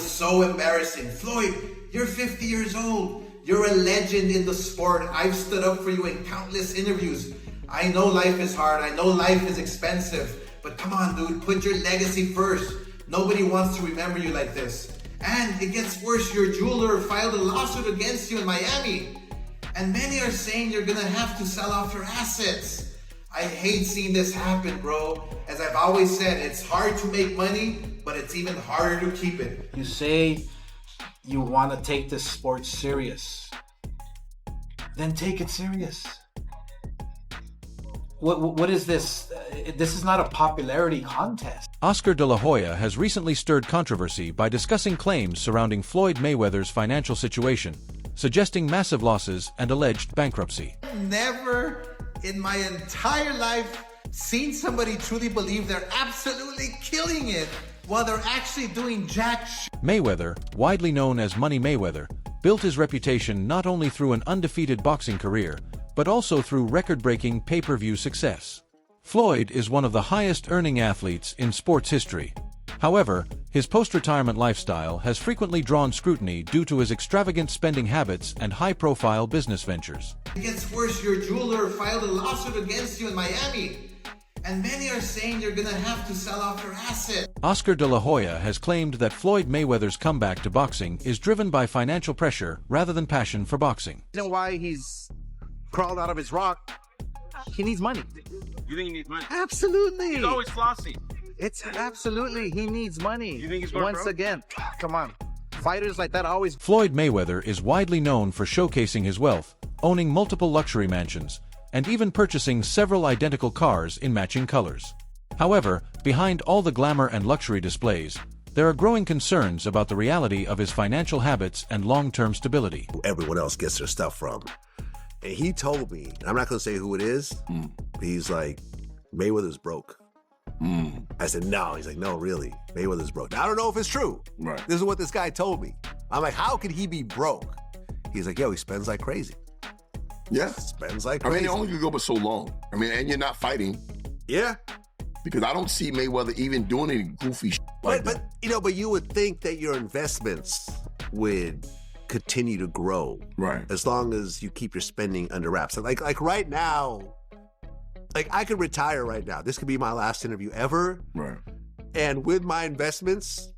was so embarrassing. Floyd, you're 50 years old. You're a legend in the sport. I've stood up for you in countless interviews. I know life is hard. I know life is expensive. But come on, dude, put your legacy first. Nobody wants to remember you like this. And it gets worse. Your jeweler filed a lawsuit against you in Miami. And many are saying you're gonna have to sell off your assets. I hate seeing this happen, bro. As I've always said, it's hard to make money, but it's even harder to keep it. You say you want to take this sport serious. Then take it serious. What is this? This is not a popularity contest. Oscar de la Hoya has recently stirred controversy by discussing claims surrounding Floyd Mayweather's financial situation, suggesting massive losses and alleged bankruptcy. Never in my entire life seen somebody truly believe they're absolutely killing it while they're actually doing jack shit. Mayweather, widely known as Money Mayweather, built his reputation not only through an undefeated boxing career, but also through record-breaking pay-per-view success. Floyd is one of the highest-earning athletes in sports history. However, his post-retirement lifestyle has frequently drawn scrutiny due to his extravagant spending habits and high-profile business ventures. It gets worse. Your jeweler filed a lawsuit against you in Miami. And many are saying you're gonna have to sell off your assets. Oscar de la Hoya has claimed that Floyd Mayweather's comeback to boxing is driven by financial pressure rather than passion for boxing. The reason why he's crawled out of his rock, he needs money. You think he needs money? Absolutely. He's always flossy. It's absolutely, he needs money. You think he's going Once broke? again, come on. Fighters like that always... Floyd Mayweather is widely known for showcasing his wealth, owning multiple luxury mansions, and even purchasing several identical cars in matching colors. However, behind all the glamour and luxury displays, there are growing concerns about the reality of his financial habits and long-term stability. Everyone else gets their stuff from. And he told me, I'm not going to say who it is, but he's like, Mayweather's broke. I said, no. He's like, no, really, Mayweather's broke. Now, I don't know if it's true. Right. This is what this guy told me. I'm like, how could he be broke? He's like, yo, he spends like crazy. Yeah. Spends like I crazy. mean, it only could go but so long. I mean, and you're not fighting. Yeah. Because I don't see Mayweather even doing any goofy shit like that. But you would think that your investments would continue to grow. Right. As long as you keep your spending under wraps. So like right now, like I could retire right now. This could be my last interview ever. Right. And with my investments,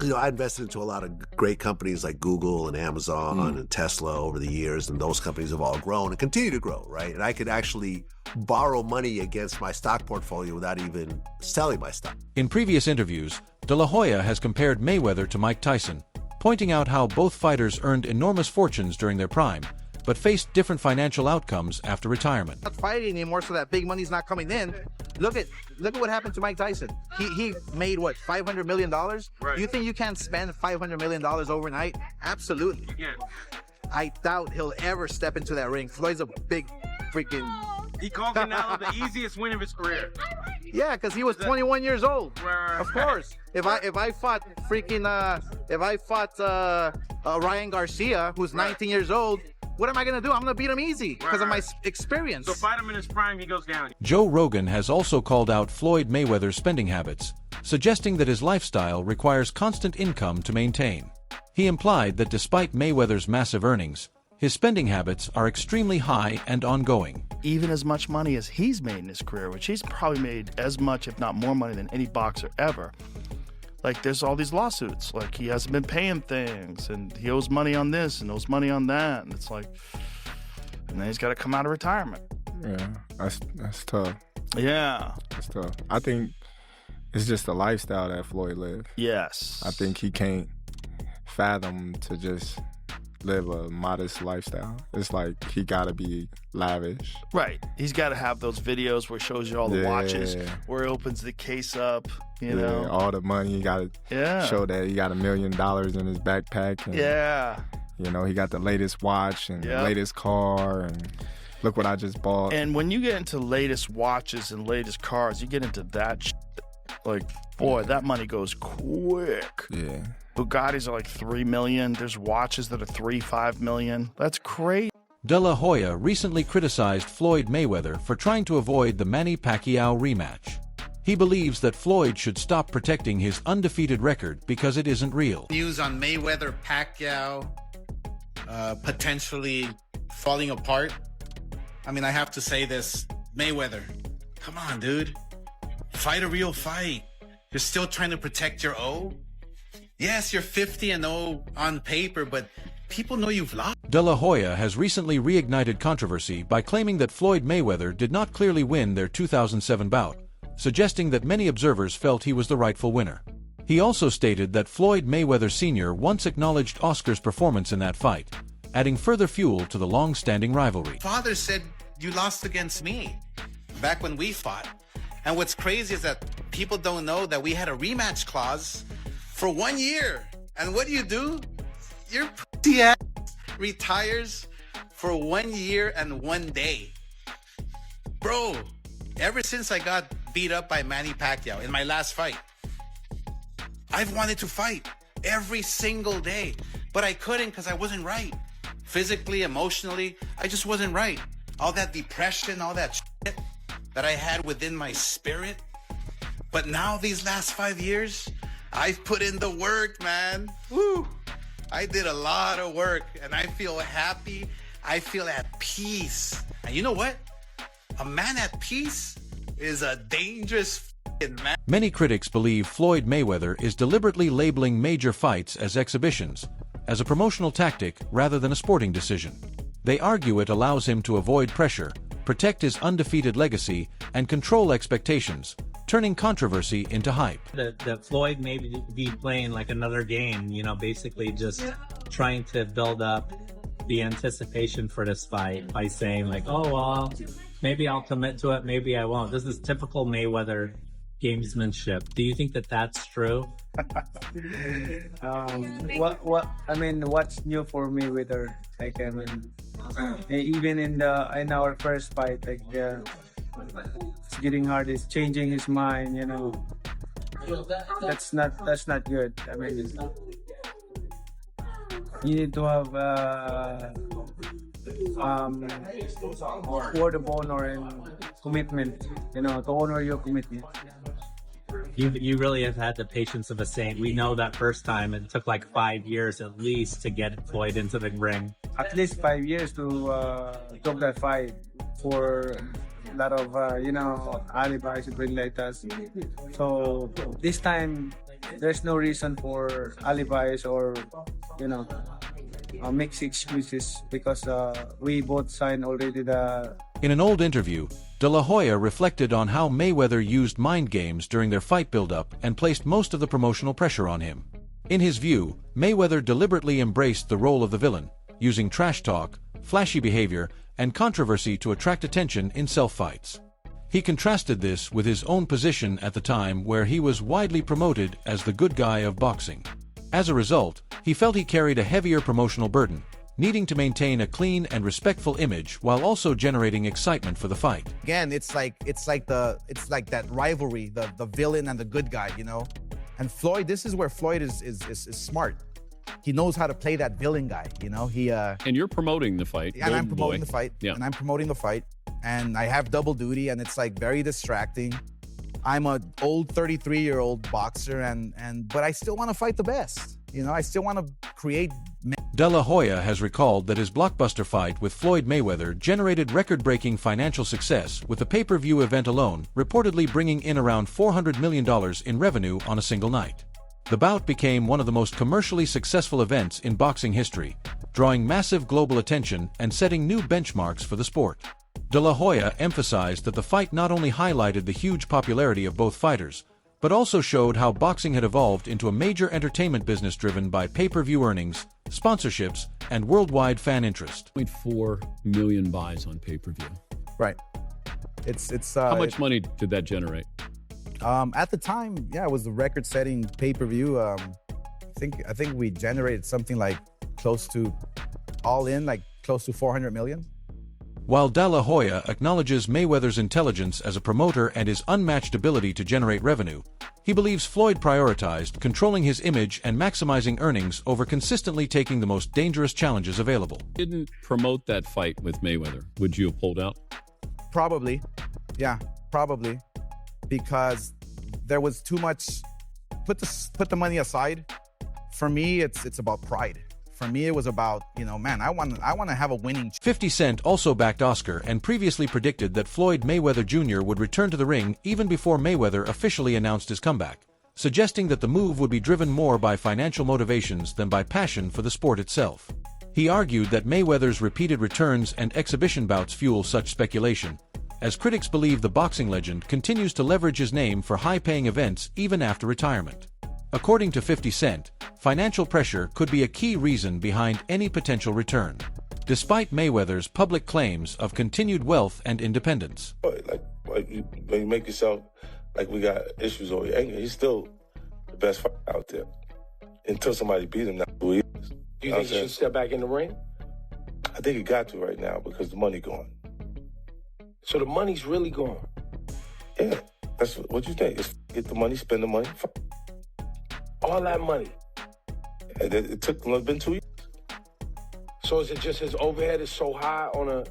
you know, I invested into a lot of great companies like Google and Amazon and Tesla over the years, and those companies have all grown and continue to grow, right? And I could actually borrow money against my stock portfolio without even selling my stock. In previous interviews, De La Hoya has compared Mayweather to Mike Tyson, pointing out how both fighters earned enormous fortunes during their prime, but faced different financial outcomes after retirement. Not fighting anymore, so that big money's not coming in. Look at what happened to Mike Tyson. He made what, $500 million? Right. You think you can spend $500 million overnight? Absolutely. You can't. I doubt he'll ever step into that ring. Floyd's a big freaking... He called Canelo the easiest win of his career. Yeah, because he was 21 years old. Right. Of course. If I fought Ryan Garcia, who's 19 years old, what am I going to do? I'm going to beat him easy because of my experience. So fight him in his prime, he goes down. Joe Rogan has also called out Floyd Mayweather's spending habits, suggesting that his lifestyle requires constant income to maintain. He implied that despite Mayweather's massive earnings, his spending habits are extremely high and ongoing. Even as much money as he's made in his career, which he's probably made as much, if not more money than any boxer ever. Like, there's all these lawsuits. Like, he hasn't been paying things, and he owes money on this and owes money on that. And it's like, and then he's got to come out of retirement. Yeah, that's tough. Yeah. That's tough. I think it's just the lifestyle that Floyd lives. Yes. I think he can't fathom to just live a modest lifestyle. It's like he gotta be lavish. Right. He's got to have those videos where he shows you all the watches, where he opens the case up, you know. All the money. He gotta show that he got $1 million in his backpack. And, you know, he got the latest watch and the latest car, and look what I just bought. And when you get into latest watches and latest cars, you get into that shit. Like, boy, that money goes quick. Yeah. Bugattis are like $3 million. There's watches that are $3-5 million. That's crazy. De La Hoya recently criticized Floyd Mayweather for trying to avoid the Manny Pacquiao rematch. He believes that Floyd should stop protecting his undefeated record because it isn't real. News on Mayweather, Pacquiao, potentially falling apart. I mean, I have to say this, Mayweather, come on, dude. Fight a real fight. You're still trying to protect your O? Yes, you're 50-0 on paper, but people know you've lost. De La Hoya has recently reignited controversy by claiming that Floyd Mayweather did not clearly win their 2007 bout, suggesting that many observers felt he was the rightful winner. He also stated that Floyd Mayweather Sr. once acknowledged Oscar's performance in that fight, adding further fuel to the long-standing rivalry. Father said you lost against me back when we fought. And what's crazy is that people don't know that we had a rematch clause for 1 year. And what do? Your pussy ass retires for 1 year and 1 day. Bro, ever since I got beat up by Manny Pacquiao in my last fight, I've wanted to fight every single day, but I couldn't because I wasn't right. Physically, emotionally, I just wasn't right. All that depression, all that shit that I had within my spirit. But now these last 5 years, I've put in the work, man. Woo! I did a lot of work and I feel happy. I feel at peace. And you know what? A man at peace is a dangerous man. Many critics believe Floyd Mayweather is deliberately labeling major fights as exhibitions, as a promotional tactic rather than a sporting decision. They argue it allows him to avoid pressure, protect his undefeated legacy, and control expectations, turning controversy into hype. That Floyd may be playing like another game, basically just trying to build up the anticipation for this fight by saying like, oh, well, maybe I'll commit to it, maybe I won't. This is typical Mayweather gamesmanship. Do you think that that's true? What's new for Mayweather? Like, even in our first fight, like, it's getting hard. It's changing his mind. That's not good. I mean, you need to have word of honor and commitment. To honor your commitment. You really have had the patience of a saint. We know that first time it took like 5 years at least to get Floyd into the ring. At least 5 years to took that fight for a lot of alibis and things like that. So this time there's no reason for alibis or mixed excuses because we both signed already the. In an old interview, De La Hoya reflected on how Mayweather used mind games during their fight build-up and placed most of the promotional pressure on him. In his view, Mayweather deliberately embraced the role of the villain, using trash talk, flashy behavior, and controversy to attract attention in self-fights. He contrasted this with his own position at the time where he was widely promoted as the good guy of boxing. As a result, he felt he carried a heavier promotional burden, needing to maintain a clean and respectful image while also generating excitement for the fight. Again, it's like that rivalry, the villain and the good guy, And Floyd, this is where Floyd is smart. He knows how to play that villain guy, And you're promoting the fight. And I'm promoting the fight. Yeah. And I'm promoting the fight. And I have double duty, and it's like very distracting. I'm an old 33-year-old boxer, but I still want to fight the best. I still want to create. De La Hoya has recalled that his blockbuster fight with Floyd Mayweather generated record-breaking financial success, with the pay-per-view event alone reportedly bringing in around $400 million in revenue on a single night. The bout became one of the most commercially successful events in boxing history, drawing massive global attention and setting new benchmarks for the sport. De La Hoya emphasized that the fight not only highlighted the huge popularity of both fighters, but also showed how boxing had evolved into a major entertainment business driven by pay-per-view earnings, sponsorships, and worldwide fan interest. 0.4 million buys on pay-per-view. Right. It's how much money did that generate? At the time, it was the record-setting pay-per-view. I think we generated something like close to, all in, like close to 400 million. While De La Hoya acknowledges Mayweather's intelligence as a promoter and his unmatched ability to generate revenue, he believes Floyd prioritized controlling his image and maximizing earnings over consistently taking the most dangerous challenges available. Didn't promote that fight with Mayweather, would you have pulled out? Probably. Yeah, probably. because there was too much. Put the money aside. For me, it's about pride. For me, it was about, man, I want to have a winning. 50 Cent also backed Oscar and previously predicted that Floyd Mayweather Jr. would return to the ring even before Mayweather officially announced his comeback, suggesting that the move would be driven more by financial motivations than by passion for the sport itself. He argued that Mayweather's repeated returns and exhibition bouts fuel such speculation, as critics believe the boxing legend continues to leverage his name for high-paying events even after retirement. According to 50 Cent, financial pressure could be a key reason behind any potential return, despite Mayweather's public claims of continued wealth and independence. Like you make yourself like we got issues over here. He's still the best fighter out there. Until somebody beat him, that's who he is. Do you think he should step back in the ring? I think he got to right now because the money gone. So the money's really gone? Yeah, that's what you think. It's get the money, spend the money. All that money? And it took, it's been 2 years. So is it just his overhead is so high on a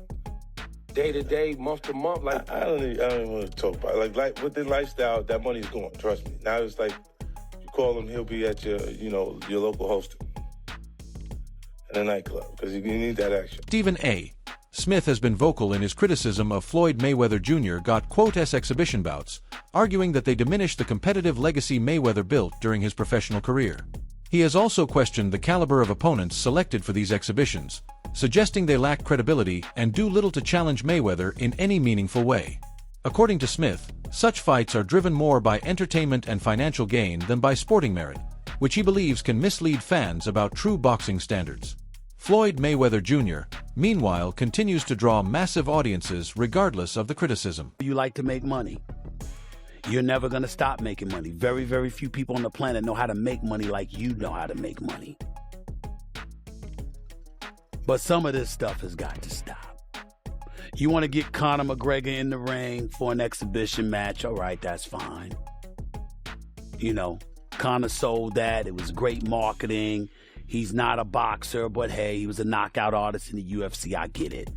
day-to-day, month-to-month? Like I don't even want to talk about it. Like with the lifestyle, that money's gone, trust me. Now it's like, you call him, he'll be at your local hosting in a nightclub, because you need that action. Stephen A. Smith has been vocal in his criticism of Floyd Mayweather Jr. got quote-s exhibition bouts, arguing that they diminish the competitive legacy Mayweather built during his professional career. He has also questioned the caliber of opponents selected for these exhibitions, suggesting they lack credibility and do little to challenge Mayweather in any meaningful way. According to Smith, such fights are driven more by entertainment and financial gain than by sporting merit, which he believes can mislead fans about true boxing standards. Floyd Mayweather Jr., meanwhile, continues to draw massive audiences regardless of the criticism. You like to make money. You're never going to stop making money. Very, very few people on the planet know how to make money like you know how to make money. But some of this stuff has got to stop. You want to get Conor McGregor in the ring for an exhibition match, all right, that's fine. Conor sold that. It was great marketing. He's not a boxer, but hey, he was a knockout artist in the UFC. I get it.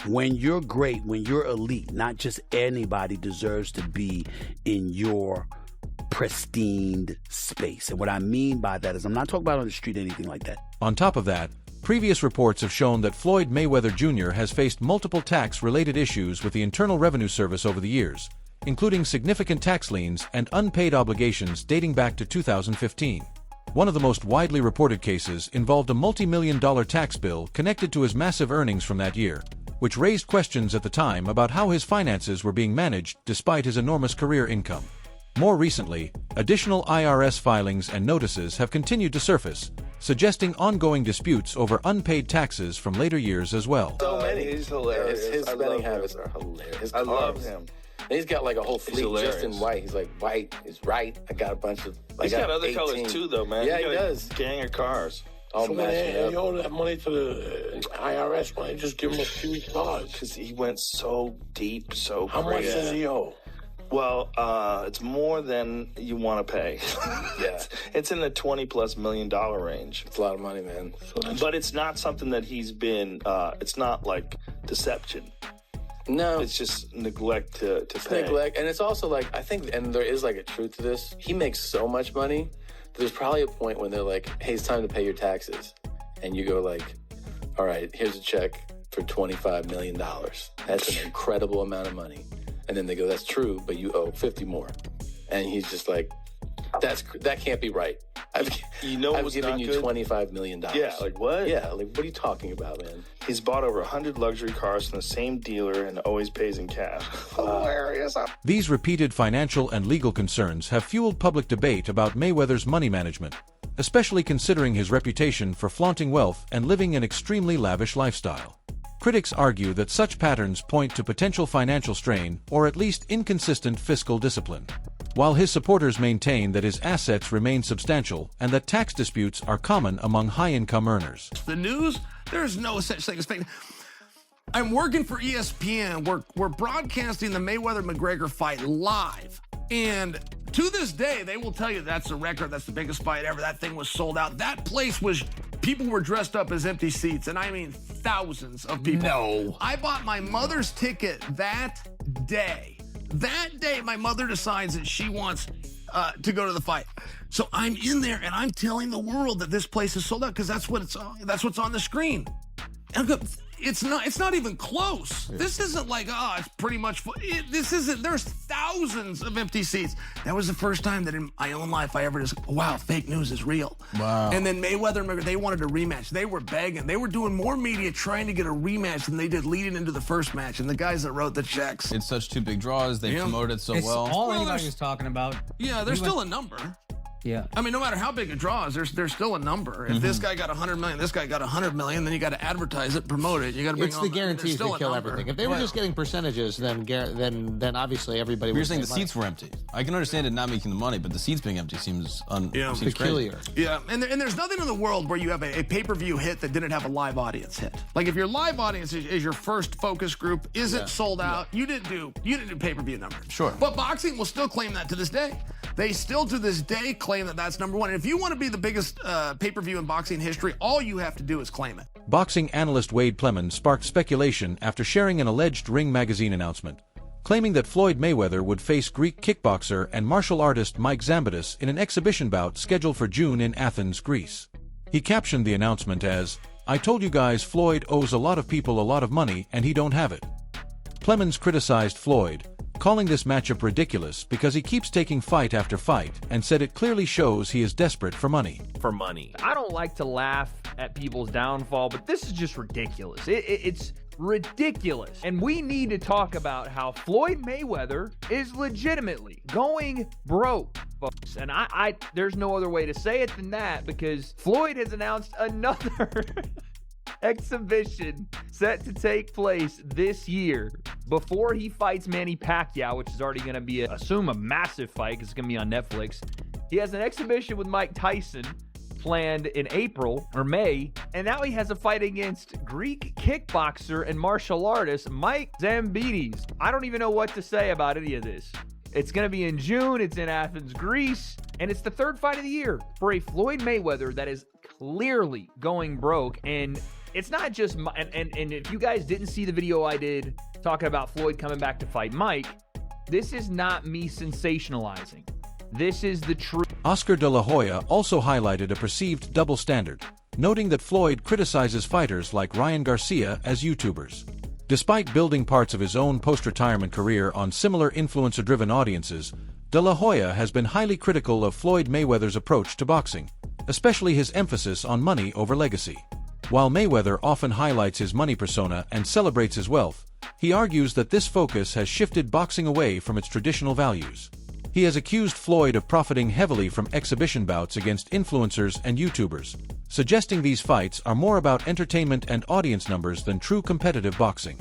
When you're great, when you're elite, not just anybody deserves to be in your pristine space. And what I mean by that is I'm not talking about on the street or anything like that. On top of that, previous reports have shown that Floyd Mayweather Jr. has faced multiple tax-related issues with the Internal Revenue Service over the years, including significant tax liens and unpaid obligations dating back to 2015. One of the most widely reported cases involved a multi-million-dollar tax bill connected to his massive earnings from that year, which raised questions at the time about how his finances were being managed despite his enormous career income. More recently, additional IRS filings and notices have continued to surface, suggesting ongoing disputes over unpaid taxes from later years as well. So many. He's hilarious. His spending habits are hilarious. I love him. And he's got like a whole fleet just in white. He's like, white is right. I got a bunch of. He's got other 18 colors too, though, man. Yeah, he does. Gang of cars. All so matching you owe that money to the IRS. Why don't you just give him a few dollars? Because he went so deep, so How much does he owe? Well, it's more than you want to pay. Yeah. It's in the $20+ million range. It's a lot of money, man. But it's not something that he's been, it's not like deception. No. It's just neglect to pay. Neglect. And it's also like, I think, and there is like a truth to this. He makes so much money. There's probably a point when they're like, hey, it's time to pay your taxes. And you go like, all right, here's a check for $25 million. That's an incredible amount of money. And then they go, that's true, but you owe 50 more. And he's just like, that can't be right. I've given you $25 million. Yeah, like what? Yeah, like what are you talking about, man? He's bought over 100 luxury cars from the same dealer and always pays in cash. Hilarious. These repeated financial and legal concerns have fueled public debate about Mayweather's money management, especially considering his reputation for flaunting wealth and living an extremely lavish lifestyle. Critics argue that such patterns point to potential financial strain or at least inconsistent fiscal discipline, while his supporters maintain that his assets remain substantial and that tax disputes are common among high-income earners. The news? There's no such thing as fake. I'm working for ESPN. We're broadcasting the Mayweather-McGregor fight live. And to this day, they will tell you that's a record. That's the biggest fight ever. That thing was sold out. That place was, people were dressed up as empty seats. And I mean thousands of people. No. I bought my mother's ticket that day. That day, my mother decides that she wants to go to the fight. So I'm in there and I'm telling the world that this place is sold out because that's what's on the screen. And it's not even close. This isn't like, it's pretty much full. This isn't, there's thousands of empty seats. That was the first time that in my own life I ever just, wow, fake news is real. Wow. And then Mayweather and McGregor, they wanted a rematch. They were begging. They were doing more media trying to get a rematch than they did leading into the first match. And the guys that wrote the checks. It's such two big draws. They promoted it so It's well. all anybody was talking about. Yeah, there's still a number. Yeah. I mean, no matter how big a draw is, there's still a number. If this guy got 100 million, this guy got 100 million, then you got to advertise it, promote it. You got to bring It's the guarantees that kill everything. If they were just getting percentages, then obviously everybody would. You're saying the seats were empty. I can understand it not making the money, but the seats being empty seems peculiar. Crazy. Yeah, and there's nothing in the world where you have a pay-per-view hit that didn't have a live audience hit. Like if your live audience is your first focus group, isn't sold out, you didn't do pay-per-view numbers. Sure. But boxing will still claim that to this day. They still to this day claim that that's number one. And if you want to be the biggest pay-per-view in boxing history, all you have to do is claim it. Boxing analyst Wade Plemons sparked speculation after sharing an alleged Ring magazine announcement, claiming that Floyd Mayweather would face Greek kickboxer and martial artist Mike Zambidis in an exhibition bout scheduled for June in Athens, Greece. He captioned the announcement as, "I told you guys Floyd owes a lot of people a lot of money and he don't have it." Plemons criticized Floyd, calling this matchup ridiculous because he keeps taking fight after fight, and said it clearly shows he is desperate for money. I don't like to laugh at people's downfall, but this is just ridiculous. It's ridiculous. And we need to talk about how Floyd Mayweather is legitimately going broke, folks. And there's no other way to say it than that, because Floyd has announced another exhibition set to take place this year before he fights Manny Pacquiao, which is already going to be, assume, a massive fight because it's going to be on Netflix. He has an exhibition with Mike Tyson planned in April or May, and now he has a fight against Greek kickboxer and martial artist Mike Zambidis. I don't even know what to say about any of this. It's going to be in June, it's in Athens, Greece, and it's the third fight of the year for a Floyd Mayweather that is clearly going broke. And it's not just, and if you guys didn't see the video I did talking about Floyd coming back to fight Mike, this is not me sensationalizing. This is the truth. Oscar de la Hoya also highlighted a perceived double standard, noting that Floyd criticizes fighters like Ryan Garcia as YouTubers. Despite building parts of his own post-retirement career on similar influencer-driven audiences, de la Hoya has been highly critical of Floyd Mayweather's approach to boxing, especially his emphasis on money over legacy. While Mayweather often highlights his money persona and celebrates his wealth, he argues that this focus has shifted boxing away from its traditional values. He has accused Floyd of profiting heavily from exhibition bouts against influencers and YouTubers, suggesting these fights are more about entertainment and audience numbers than true competitive boxing.